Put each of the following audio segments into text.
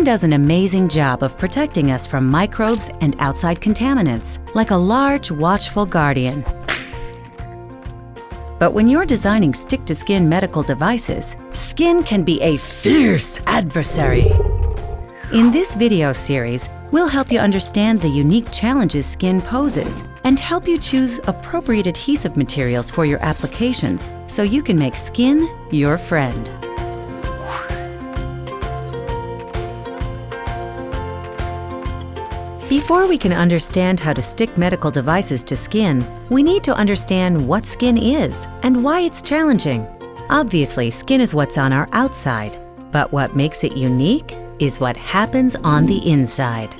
does an amazing job of protecting us from microbes and outside contaminants, like a large, watchful guardian. But when you're designing stick-to-skin medical devices, skin can be a fierce adversary. In this video series, we'll help you understand the unique challenges skin poses and help you choose appropriate adhesive materials for your applications so you can make skin your friend. Before we can understand how to stick medical devices to skin, we need to understand what skin is and why it's challenging. Obviously, skin is what's on our outside, but what makes it unique is what happens on the inside.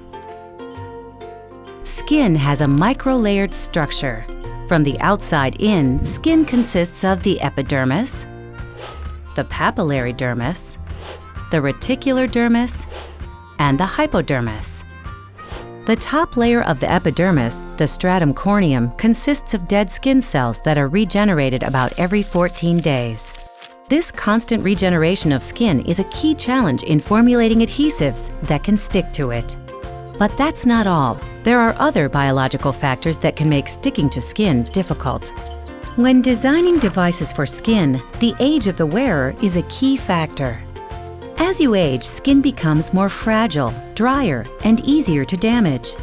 Skin has a micro-layered structure. From the outside in, skin consists of the epidermis, the papillary dermis, the reticular dermis, and the hypodermis. The top layer of the epidermis, the stratum corneum, consists of dead skin cells that are regenerated about every 14 days. This constant regeneration of skin is a key challenge in formulating adhesives that can stick to it. But that's not all. There are other biological factors that can make sticking to skin difficult. When designing devices for skin, the age of the wearer is a key factor. As you age, skin becomes more fragile, drier, and easier to damage.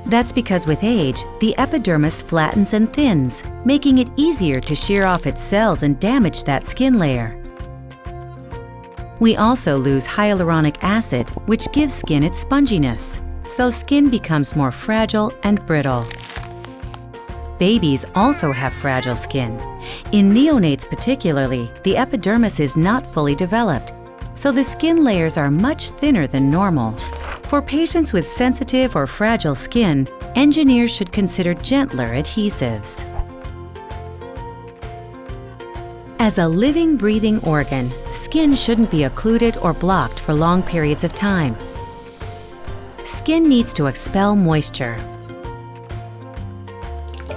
That's because with age, the epidermis flattens and thins, making it easier to shear off its cells and damage that skin layer. We also lose hyaluronic acid, which gives skin its sponginess, so skin becomes more fragile and brittle. Babies also have fragile skin. In neonates particularly, the epidermis is not fully developed, so the skin layers are much thinner than normal. For patients with sensitive or fragile skin, engineers should consider gentler adhesives. As a living, breathing organ, skin shouldn't be occluded or blocked for long periods of time. Skin needs to expel moisture.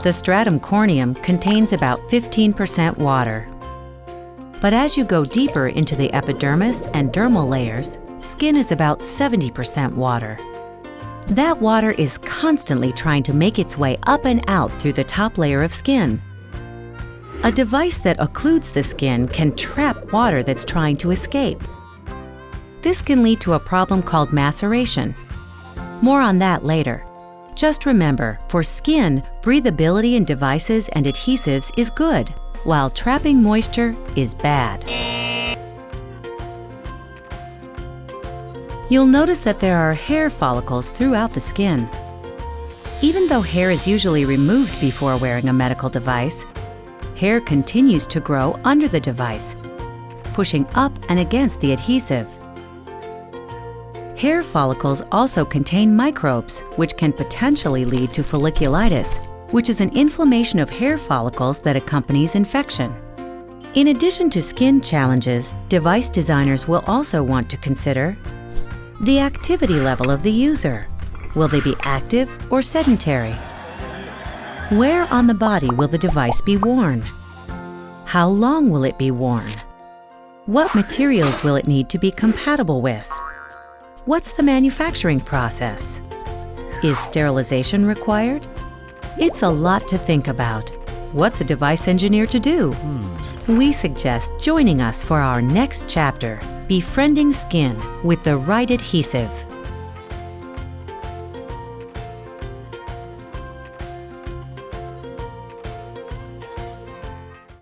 The stratum corneum contains about 15% water. But as you go deeper into the epidermis and dermal layers, skin is about 70% water. That water is constantly trying to make its way up and out through the top layer of skin. A device that occludes the skin can trap water that's trying to escape. This can lead to a problem called maceration. More on that later. Just remember, for skin, breathability in devices and adhesives is good, while trapping moisture is bad. You'll notice that there are hair follicles throughout the skin. Even though hair is usually removed before wearing a medical device, hair continues to grow under the device, pushing up and against the adhesive. Hair follicles also contain microbes, which can potentially lead to folliculitis, which is an inflammation of hair follicles that accompanies infection. In addition to skin challenges, device designers will also want to consider the activity level of the user. Will they be active or sedentary? Where on the body will the device be worn? How long will it be worn? What materials will it need to be compatible with? What's the manufacturing process? Is sterilization required? It's a lot to think about. What's a device engineer to do? We suggest joining us for our next chapter, Befriending Skin with the Right Adhesive.